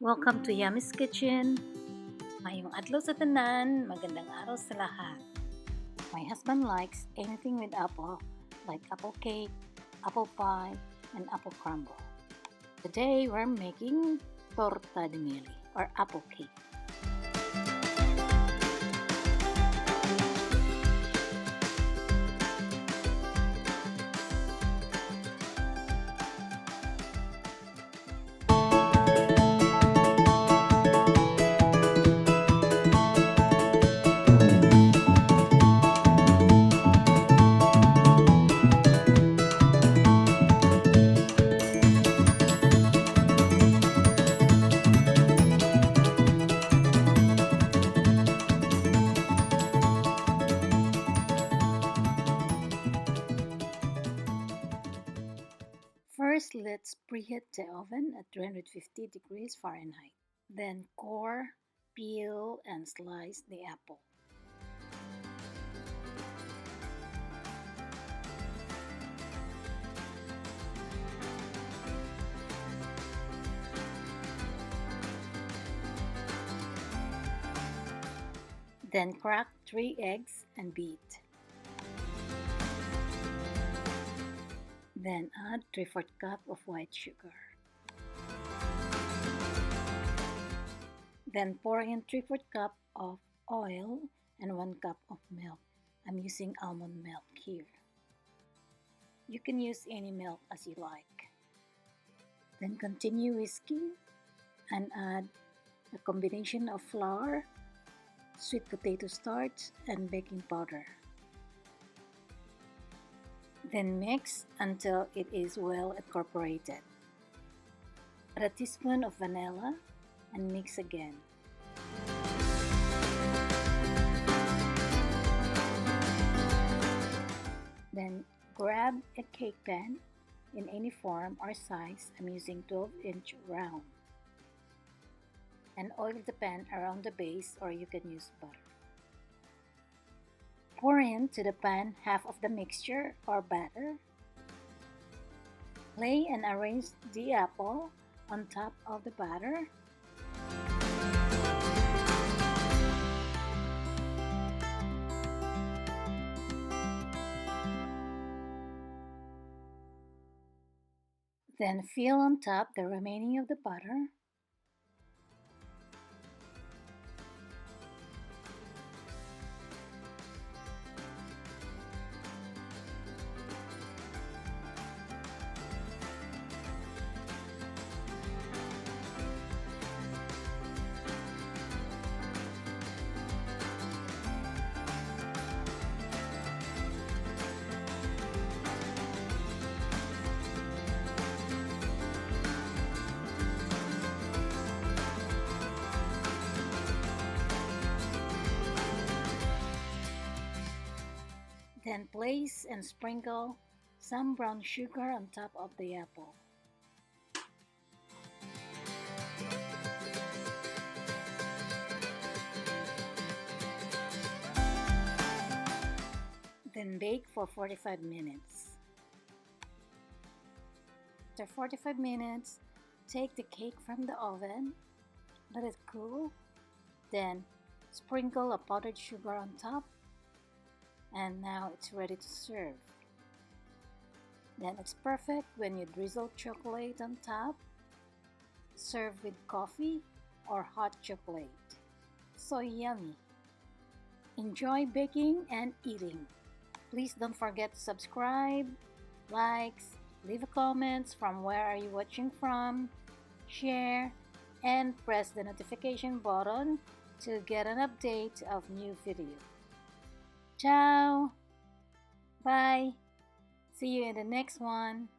Welcome to Yummy's Kitchen. Mayong adlaw sa tanan, magandang araw sa lahat. My husband likes anything with apple, like apple cake, apple pie, and apple crumble. Today we're making torta di mele, or apple cake. First, let's preheat the oven at 350 degrees Fahrenheit. Then core, peel, and slice the apple. Then crack 3 eggs and beat. Then add 3/4 cup of white sugar. Then pour in 3/4 cup of oil and 1 cup of milk. I'm using almond milk here. You can use any milk as you like. Then continue whisking and add a combination of flour, sweet potato starch, and baking powder. Then mix until it is well incorporated. Add a teaspoon of vanilla and mix again. Then grab a cake pan in any form or size. I'm using 12-inch round. And oil the pan around the base, or you can use butter. Pour into the pan half of the mixture or batter. Lay and arrange the apple on top of the batter. Then fill on top the remaining of the butter. Then place and sprinkle some brown sugar on top of the apple. Then bake for 45 minutes. After 45 minutes, take the cake from the oven, let it cool, then sprinkle a powdered sugar on top, and now it's ready to serve. Then it's perfect when you drizzle chocolate on top. Serve with coffee or hot chocolate. So yummy! Enjoy baking and eating. Please don't forget to subscribe, likes, leave a comments from where are you watching from, share, and press the notification button to get an update of new video. Ciao! Bye! See you in the next one.